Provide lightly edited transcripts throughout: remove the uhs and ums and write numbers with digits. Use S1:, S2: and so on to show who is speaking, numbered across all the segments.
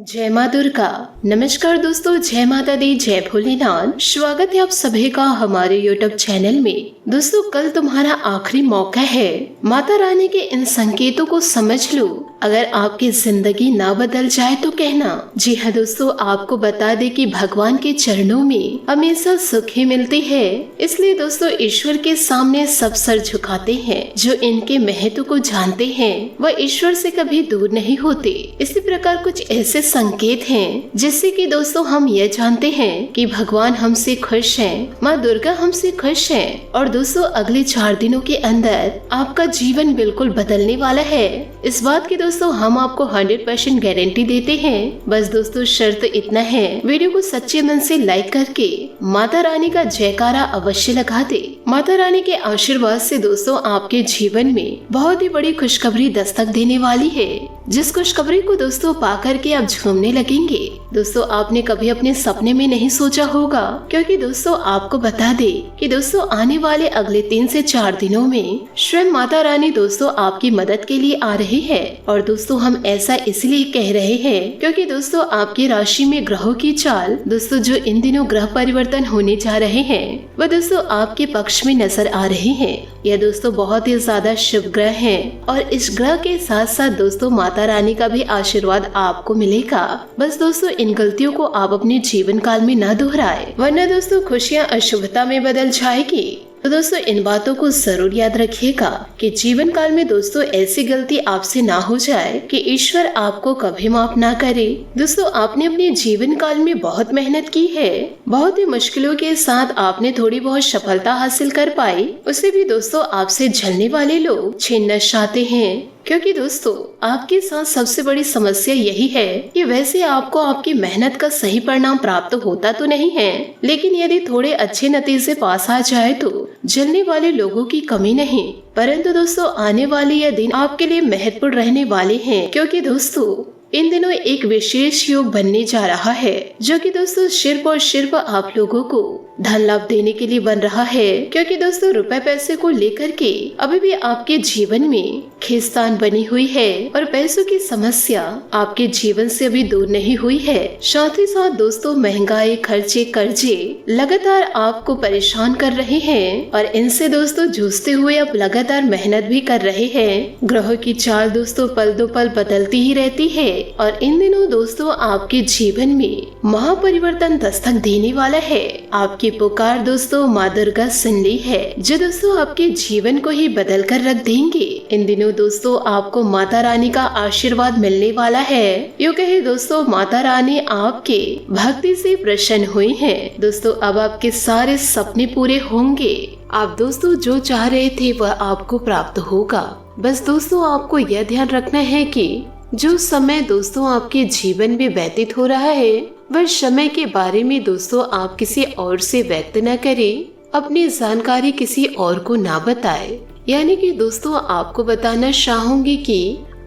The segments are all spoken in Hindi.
S1: जय माँ दुर्गा। नमस्कार दोस्तों, जय माता दी, जय भोलेनाथ। स्वागत है आप सभी का हमारे यूट्यूब चैनल में। दोस्तों, कल तुम्हारा आखिरी मौका है। माता रानी के इन संकेतों को समझ लो। अगर आपकी जिंदगी ना बदल जाए तो कहना। जी हाँ दोस्तों, आपको बता दे कि भगवान के चरणों में हमेशा सुख ही मिलती है। इसलिए दोस्तों, ईश्वर के सामने सब सर झुकाते हैं। जो इनके महत्व को जानते हैं वह ईश्वर से कभी दूर नहीं होते। इसी प्रकार कुछ ऐसे संकेत हैं जिससे कि दोस्तों हम ये जानते हैं कि भगवान हमसे खुश हैं, माँ दुर्गा हमसे खुश हैं। और दोस्तों, अगले 4 दिनों के अंदर आपका जीवन बिल्कुल बदलने वाला है। इस बात की दोस्तों हम आपको 100% गारंटी देते हैं। बस दोस्तों, शर्त इतना है, वीडियो को सच्चे मन से लाइक करके माता रानी का जयकारा अवश्य लगा दे। माता रानी के आशीर्वाद से दोस्तों आपके जीवन में बहुत ही बड़ी खुशखबरी दस्तक देने वाली है, जिस खुशखबरी को दोस्तों पाकर के आप झूमने लगेंगे। दोस्तों, आपने कभी अपने सपने में नहीं सोचा होगा, क्योंकि दोस्तों आपको बता दे कि दोस्तों आने वाले अगले 3 से 4 दिनों में स्वयं माता रानी दोस्तों आपकी मदद के लिए आ रही है। और दोस्तों हम ऐसा इसलिए कह रहे हैं क्योंकि दोस्तों आपकी राशि में ग्रहों की चाल दोस्तों जो इन दिनों ग्रह परिवर्तन होने जा रहे हैं वह दोस्तों आपके पक्ष में नजर आ रहे हैं। यह दोस्तों बहुत ही ज्यादा शुभ ग्रह है और इस ग्रह के साथ साथ दोस्तों माता रानी का भी आशीर्वाद आपको मिलेगा। बस दोस्तों इन गलतियों को आप अपने जीवन काल में न दोहराए, वरना दोस्तों खुशियाँ अशुभता में बदल जाएगी। तो दोस्तों इन बातों को जरूर याद रखिएगा कि जीवन काल में दोस्तों ऐसी गलती आपसे ना हो जाए कि ईश्वर आपको कभी माफ ना करे। दोस्तों आपने अपने जीवन काल में बहुत मेहनत की है, बहुत ही मुश्किलों के साथ आपने थोड़ी बहुत सफलता हासिल कर पाई। उसे भी दोस्तों आपसे जलने वाले लोग छीनना चाहते हैं, क्योंकि दोस्तों आपके साथ सबसे बड़ी समस्या यही है कि वैसे आपको आपकी मेहनत का सही परिणाम प्राप्त होता तो नहीं है, लेकिन यदि थोड़े अच्छे नतीजे पास आ जाए तो जलने वाले लोगों की कमी नहीं। परंतु दोस्तों आने वाले यह दिन आपके लिए महत्वपूर्ण रहने वाले हैं, क्योंकि दोस्तों इन दिनों एक विशेष योग बनने जा रहा है, जो कि दोस्तों सिर्फ और सिर्फ आप लोगों को धन लाभ देने के लिए बन रहा है। क्योंकि दोस्तों रुपए पैसे को लेकर के अभी भी आपके जीवन में खींचतान बनी हुई है और पैसों की समस्या आपके जीवन से अभी दूर नहीं हुई है। साथ ही साथ दोस्तों महंगाई, खर्चे, कर्जे लगातार आपको परेशान कर रहे हैं और इनसे दोस्तों जूझते हुए आप लगातार मेहनत भी कर रहे हैं। ग्रहों की चाल दोस्तों पल दो पल बदलती ही रहती है और इन दिनों दोस्तों आपके जीवन में महापरिवर्तन दस्तक देने वाला है। आपकी पुकार दोस्तों माँ दुर्गा सुन ली है, जो दोस्तों आपके जीवन को ही बदल कर रख देंगे। इन दिनों दोस्तों आपको माता रानी का आशीर्वाद मिलने वाला है। यूँ कहे दोस्तों माता रानी आपके भक्ति से प्रसन्न हुई हैं। दोस्तों अब आपके सारे सपने पूरे होंगे। आप दोस्तों जो चाह रहे थे वह आपको प्राप्त होगा। बस दोस्तों आपको यह ध्यान रखना है कि जो समय दोस्तों आपके जीवन में व्यतीत हो रहा है वह समय के बारे में दोस्तों आप किसी और से व्यक्त न करें, अपनी जानकारी किसी और को ना बताएं। यानी कि दोस्तों आपको बताना चाहूंगी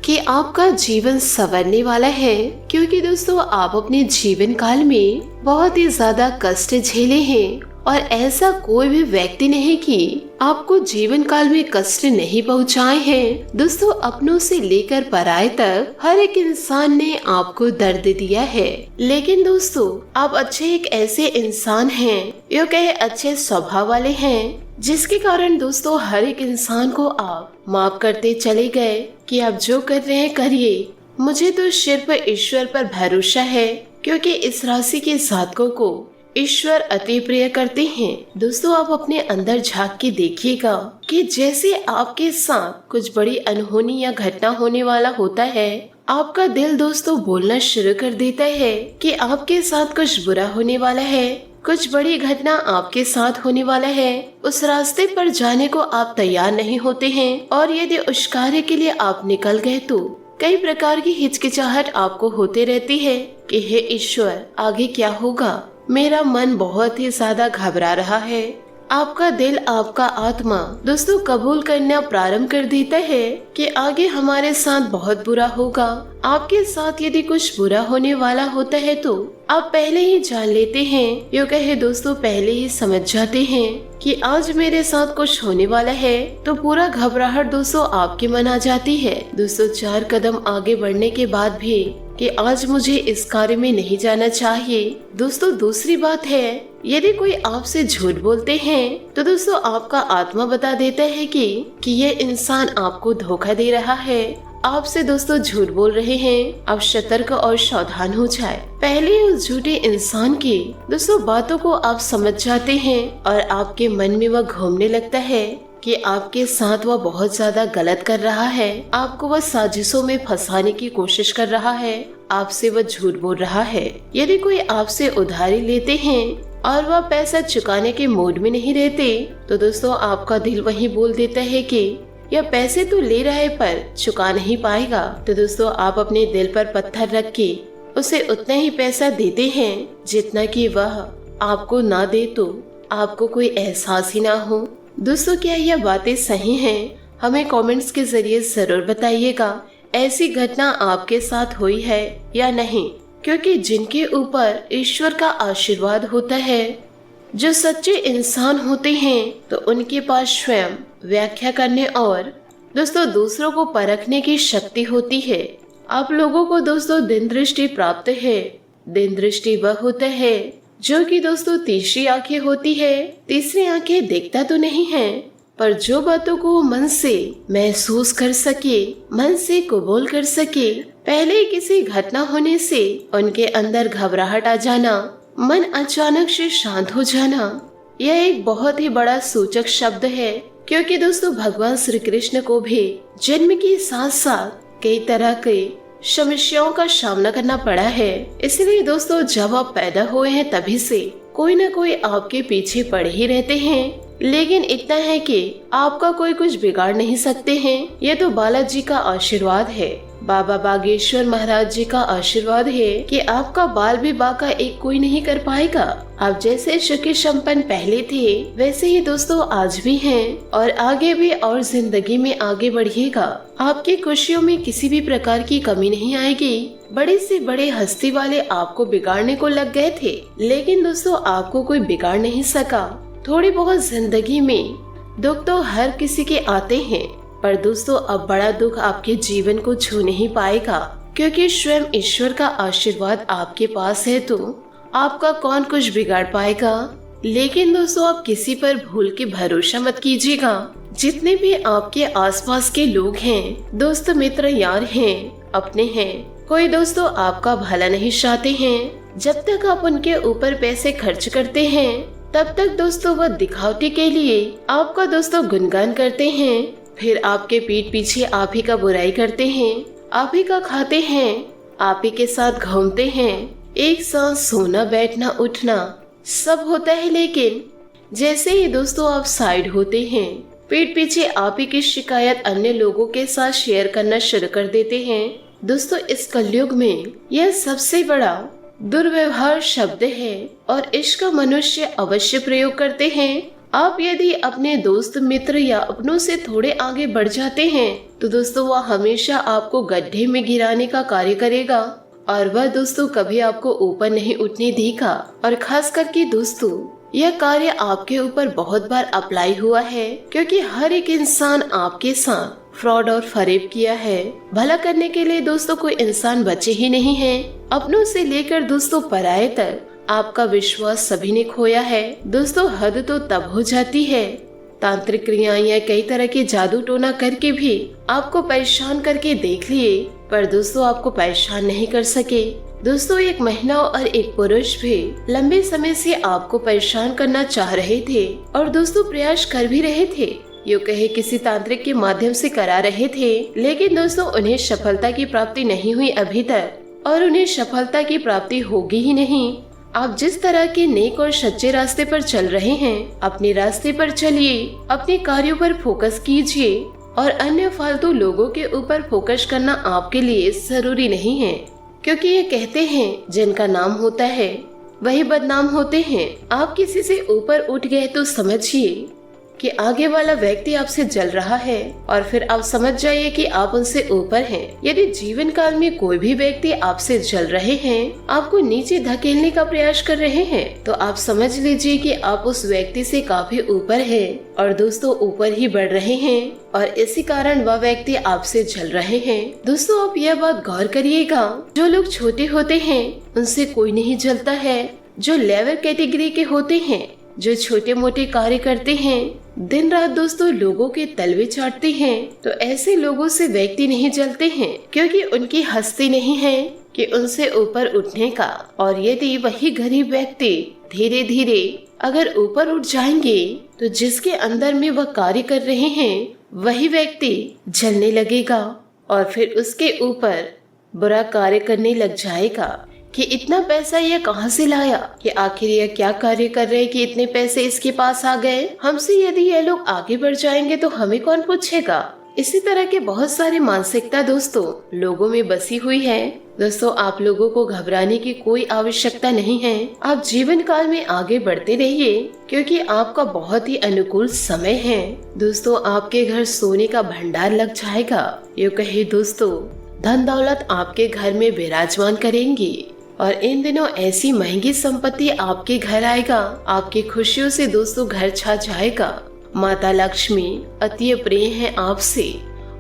S1: कि आपका जीवन संवरने वाला है, क्योंकि दोस्तों आप अपने जीवन काल में बहुत ही ज्यादा कष्ट झेले हैं और ऐसा कोई भी व्यक्ति नहीं कि आपको जीवन काल में कष्ट नहीं पहुंचाए हैं। दोस्तों अपनों से लेकर पराये तक हर एक इंसान ने आपको दर्द दिया है, लेकिन दोस्तों आप अच्छे एक ऐसे इंसान हैं, यो कहे अच्छे स्वभाव वाले हैं, जिसके कारण दोस्तों हर एक इंसान को आप माफ करते चले गए कि आप जो कर रहे हैं करिए, मुझे तो सिर्फ ईश्वर पर भरोसा है, क्योंकि इस राशि के जातकों को ईश्वर अति प्रिय करते हैं। दोस्तों आप अपने अंदर झांक के देखिएगा कि जैसे आपके साथ कुछ बड़ी अनहोनी या घटना होने वाला होता है, आपका दिल दोस्तों बोलना शुरू कर देता है कि आपके साथ कुछ बुरा होने वाला है, कुछ बड़ी घटना आपके साथ होने वाला है। उस रास्ते पर जाने को आप तैयार नहीं होते हैं और यदि उस कार्य के लिए आप निकल गए तो कई प्रकार की हिचकिचाहट आपको होते रहती है कि हे ईश्वर आगे क्या होगा, मेरा मन बहुत ही ज्यादा घबरा रहा है, आपका दिल, आपका आत्मा दोस्तों कबूल करना प्रारंभ कर देता है कि आगे हमारे साथ बहुत बुरा होगा। आपके साथ यदि कुछ बुरा होने वाला होता है तो आप पहले ही जान लेते हैं, यूँ कहे दोस्तों पहले ही समझ जाते हैं कि आज मेरे साथ कुछ होने वाला है, तो पूरा घबराहट दोस्तों आपके मन आ जाती है। दोस्तों 4 कदम आगे बढ़ने के बाद भी कि आज मुझे इस कार्य में नहीं जाना चाहिए। दोस्तों दूसरी बात है, यदि कोई आपसे झूठ बोलते हैं तो दोस्तों आपका आत्मा बता देता है कि यह इंसान आपको धोखा दे रहा है, आपसे दोस्तों झूठ बोल रहे हैं। आप सतर्क और सावधान हो जाए। पहले उस झूठे इंसान की दोस्तों बातों को आप समझ जाते हैं और आपके मन में वह घूमने लगता है कि आपके साथ वह बहुत ज्यादा गलत कर रहा है, आपको वह साजिशों में फंसाने की कोशिश कर रहा है, आपसे वह झूठ बोल रहा है। यदि कोई आपसे उधारी लेते हैं और वह पैसा चुकाने के मूड में नहीं रहते तो दोस्तों आपका दिल वही बोल देता है कि यह पैसे तो ले रहा है पर चुका नहीं पाएगा। तो दोस्तों आप अपने दिल पर पत्थर रख के उसे उतना ही पैसा देते हैं जितना कि वह आपको ना दे तो आपको कोई एहसास ही ना हो। दोस्तों क्या यह बातें सही हैं? हमें कमेंट्स के जरिए जरूर बताइएगा। ऐसी घटना आपके साथ हुई है या नहीं? क्योंकि जिनके ऊपर ईश्वर का आशीर्वाद होता है, जो सच्चे इंसान होते हैं, तो उनके पास स्वयं व्याख्या करने और दोस्तों दूसरों को परखने की शक्ति होती है। आप लोगों को दोस्तों दिन दृष्टि प्राप्त है। दिन दृष्टि वह होता है जो कि दोस्तों तीसरी आंखें होती है। तीसरी आंखें देखता तो नहीं है, पर जो बातों को मन से महसूस कर सके, मन से कबूल कर सके। पहले किसी घटना होने से उनके अंदर घबराहट आ जाना, मन अचानक से शांत हो जाना, यह एक बहुत ही बड़ा सूचक शब्द है। क्योंकि दोस्तों भगवान श्री कृष्ण को भी जन्म के साथ साथ कई तरह के समस्याओं का सामना करना पड़ा है। इसलिए दोस्तों जब आप पैदा हुए हैं तभी से कोई न कोई आपके पीछे पड़े ही रहते हैं। लेकिन इतना है कि आपका कोई कुछ बिगाड़ नहीं सकते हैं। ये तो बालाजी का आशीर्वाद है, बाबा बागेश्वर महाराज जी का आशीर्वाद है कि आपका बाल भी बाका एक कोई नहीं कर पाएगा। आप जैसे सुखी संपन्न पहले थे वैसे ही दोस्तों आज भी हैं और आगे भी और जिंदगी में आगे बढ़िएगा। आपकी खुशियों में किसी भी प्रकार की कमी नहीं आएगी। बड़े से बड़े हस्ती वाले आपको बिगाड़ने को लग गए थे, लेकिन दोस्तों आपको कोई बिगाड़ नहीं सका। थोड़ी बहुत जिंदगी में दुख तो हर किसी के आते हैं, पर दोस्तों अब बड़ा दुख आपके जीवन को छू नहीं पाएगा, क्योंकि स्वयं ईश्वर का आशीर्वाद आपके पास है। तो आपका कौन कुछ बिगाड़ पाएगा। लेकिन दोस्तों आप किसी पर भूल के भरोसा मत कीजिएगा। जितने भी आपके आसपास के लोग हैं, दोस्त मित्र यार हैं, अपने हैं, कोई दोस्तों आपका भला नहीं चाहते हैं। जब तक आप उनके ऊपर पैसे खर्च करते हैं तब तक दोस्तों वह दिखावटी के लिए आपका दोस्तों गुणगान करते हैं, फिर आपके पीठ पीछे आप ही का बुराई करते हैं, आप ही का खाते हैं, आप ही के साथ घूमते हैं। एक साथ सोना बैठना उठना सब होता है, लेकिन जैसे ही दोस्तों आप साइड होते हैं, पीठ पीछे आप ही की शिकायत अन्य लोगों के साथ शेयर करना शुरू कर देते हैं। दोस्तों इस कलयुग में यह सबसे बड़ा दुर्व्यवहार शब्द है और इसका मनुष्य अवश्य प्रयोग करते हैं। आप यदि अपने दोस्त मित्र या अपनों से थोड़े आगे बढ़ जाते हैं तो दोस्तों वह हमेशा आपको गड्ढे में गिराने का कार्य करेगा और वह दोस्तों कभी आपको ऊपर नहीं उठने देगा। और खास करके दोस्तों यह कार्य आपके ऊपर बहुत बार अप्लाई हुआ है, क्योंकि हर एक इंसान आपके साथ फ्रॉड और फरेब किया है। भला करने के लिए दोस्तों कोई इंसान बचे ही नहीं है। अपनों से लेकर दोस्तों पराये तक आपका विश्वास सभी ने खोया है। दोस्तों हद तो तब हो जाती है, तांत्रिक क्रियाएं या कई तरह के जादू टोना करके भी आपको परेशान करके देख लिए, पर दोस्तों आपको परेशान नहीं कर सके। दोस्तों एक महिला और एक पुरुष भी लंबे समय से आपको परेशान करना चाह रहे थे और दोस्तों प्रयास कर भी रहे थे, यूँ कहे किसी तांत्रिक के माध्यम से करा रहे थे, लेकिन दोस्तों उन्हें सफलता की प्राप्ति नहीं हुई अभी तक और उन्हें सफलता की प्राप्ति होगी ही नहीं। आप जिस तरह के नेक और सच्चे रास्ते पर चल रहे हैं, अपने रास्ते पर चलिए, अपने कार्यों पर फोकस कीजिए और अन्य फालतू लोगों के ऊपर फोकस करना आपके लिए जरूरी नहीं है, क्योंकि ये कहते हैं जिनका नाम होता है वही बदनाम होते हैं। आप किसी से ऊपर उठ गए तो समझिए कि आगे वाला व्यक्ति आपसे जल रहा है और फिर आप समझ जाइए कि आप उनसे ऊपर हैं। यदि जीवन काल में कोई भी व्यक्ति आपसे जल रहे हैं, आपको नीचे धकेलने का प्रयास कर रहे हैं, तो आप समझ लीजिए कि आप उस व्यक्ति से काफी ऊपर हैं और दोस्तों ऊपर ही बढ़ रहे हैं और इसी कारण वह व्यक्ति आपसे जल रहे हैं। दोस्तों आप यह बात गौर करिएगा, जो लोग छोटे होते हैं उनसे कोई नहीं जलता है। जो लेवल कैटेगरी के होते हैं, जो छोटे मोटे कार्य करते हैं, दिन रात दोस्तों लोगों के तलवे चाटते हैं, तो ऐसे लोगों से व्यक्ति नहीं जलते हैं, क्योंकि उनकी हस्ती नहीं है कि उनसे ऊपर उठने का। और यदि वही गरीब व्यक्ति धीरे धीरे अगर ऊपर उठ जाएंगे, तो जिसके अंदर में वह कार्य कर रहे हैं वही व्यक्ति जलने लगेगा और फिर उसके ऊपर बुरा कार्य करने लग जाएगा कि इतना पैसा ये कहाँ से लाया, कि आखिर ये क्या कार्य कर रहे हैं कि इतने पैसे इसके पास आ गए। हमसे यदि ये लोग आगे बढ़ जाएंगे तो हमें कौन पूछेगा। इसी तरह के बहुत सारी मानसिकता दोस्तों लोगों में बसी हुई है। दोस्तों आप लोगों को घबराने की कोई आवश्यकता नहीं है। आप जीवन काल में आगे बढ़ते रहिए, क्योंकि आपका बहुत ही अनुकूल समय है। दोस्तों आपके घर सोने का भंडार लग जाएगा। यूँ कहे दोस्तों धन दौलत आपके घर में विराजमान करेंगी और इन दिनों ऐसी महंगी संपत्ति आपके घर आएगा, आपकी खुशियों से दोस्तों घर छा जाएगा। माता लक्ष्मी अति प्रिय है आपसे।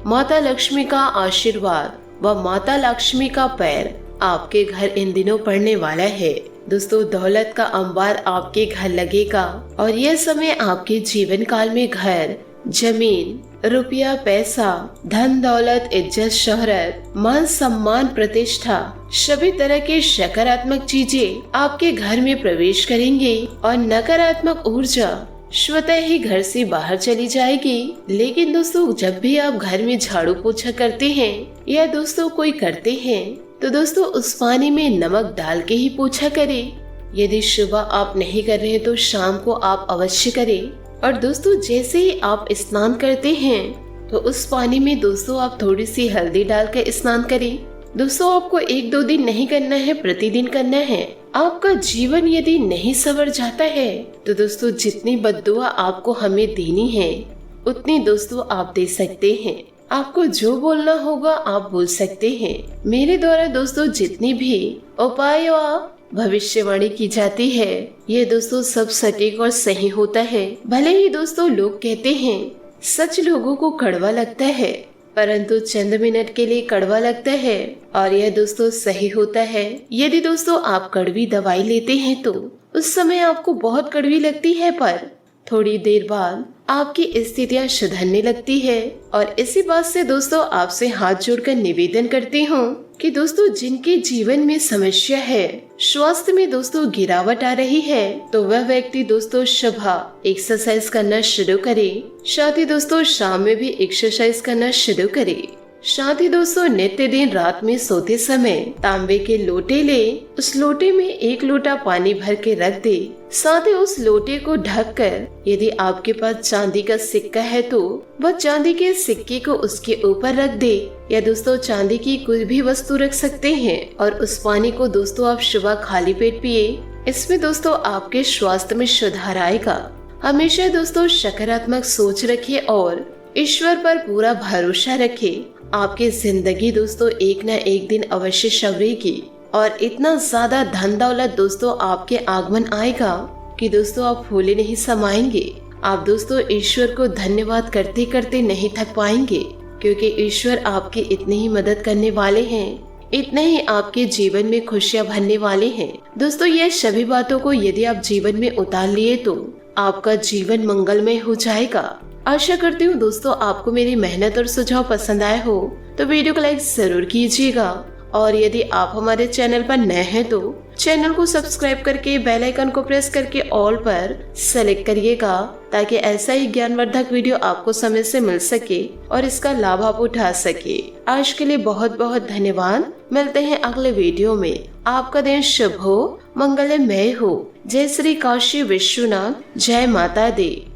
S1: माता लक्ष्मी का आशीर्वाद व माता लक्ष्मी का पैर आपके घर इन दिनों पड़ने वाला है। दोस्तों दौलत का अंबार आपके घर लगेगा और यह समय आपके जीवन काल में घर, जमीन, रुपया, पैसा, धन दौलत, इज्जत, शोहरत, मान सम्मान, प्रतिष्ठा, सभी तरह के सकारात्मक चीजें आपके घर में प्रवेश करेंगे और नकारात्मक ऊर्जा स्वतः ही घर से बाहर चली जाएगी। लेकिन दोस्तों जब भी आप घर में झाड़ू पोछा करते हैं या दोस्तों कोई करते हैं, तो दोस्तों उस पानी में नमक डाल के ही पोछा करें। यदि सुबह आप नहीं कर रहे तो शाम को आप अवश्य करें। और दोस्तों जैसे ही आप स्नान करते हैं तो उस पानी में दोस्तों आप थोड़ी सी हल्दी डालकर स्नान करें। दोस्तों आपको 1-2 दिन नहीं करना है, प्रतिदिन करना है। आपका जीवन यदि नहीं संवर जाता है तो दोस्तों जितनी बद्दुआ आपको हमें देनी है उतनी दोस्तों आप दे सकते हैं। आपको जो बोलना होगा आप बोल सकते हैं। मेरे द्वारा दोस्तों जितनी भी उपाय व भविष्यवाणी की जाती है ये दोस्तों सब सटीक और सही होता है। भले ही दोस्तों लोग कहते हैं सच लोगों को कड़वा लगता है, परंतु चंद मिनट के लिए कड़वा लगता है और यह दोस्तों सही होता है। यदि दोस्तों आप कड़वी दवाई लेते हैं तो उस समय आपको बहुत कड़वी लगती है, पर थोड़ी देर बाद आपकी स्थितियां सुधरने लगती है। और इसी बात से दोस्तों आपसे हाथ जोड़कर निवेदन करती हूँ कि दोस्तों जिनके जीवन में समस्या है, स्वास्थ्य में दोस्तों गिरावट आ रही है, तो वह व्यक्ति दोस्तों सुबह एक्सरसाइज करना शुरू करे, साथ ही दोस्तों शाम में भी एक्सरसाइज करना शुरू करे। साथ ही दोस्तों नित्य दिन रात में सोते समय तांबे के लोटे ले, उस लोटे में 1 लोटा पानी भर के रख दे। साथ ही उस लोटे को ढककर यदि आपके पास चांदी का सिक्का है तो वह चांदी के सिक्के को उसके ऊपर रख दे, या दोस्तों चांदी की कोई भी वस्तु रख सकते हैं और उस पानी को दोस्तों आप सुबह खाली पेट पिए। इसमें दोस्तों आपके स्वास्थ्य में सुधार आएगा। हमेशा दोस्तों सकारात्मक सोच रखिए और ईश्वर पर पूरा भरोसा रखिए। आपकी जिंदगी दोस्तों एक न एक दिन अवश्य संवरेगी और इतना ज्यादा धन दौलत दोस्तों आपके आगमन आएगा कि दोस्तों आप फूले नहीं समाएंगे। आप दोस्तों ईश्वर को धन्यवाद करते करते नहीं थक पाएंगे, क्योंकि ईश्वर आपकी इतनी ही मदद करने वाले हैं, इतने ही आपके जीवन में खुशियां भरने वाले हैं। दोस्तों ये सभी बातों को यदि आप जीवन में उतार लिए तो आपका जीवन मंगलमय हो जाएगा। आशा करती हूँ दोस्तों आपको मेरी मेहनत और सुझाव पसंद आए हो, तो वीडियो को लाइक जरूर कीजिएगा। और यदि आप हमारे चैनल पर नए हैं तो चैनल को सब्सक्राइब करके बेल आइकन को प्रेस करके ऑल पर सेलेक्ट करिएगा, ताकि ऐसा ही ज्ञानवर्धक वीडियो आपको समय से मिल सके और इसका लाभ आप उठा सके। आज के लिए बहुत बहुत धन्यवाद। मिलते हैं अगले वीडियो में। आपका दिन शुभ हो, मंगलमय हो। जय श्री काशी विश्वनाथ। जय माता दी।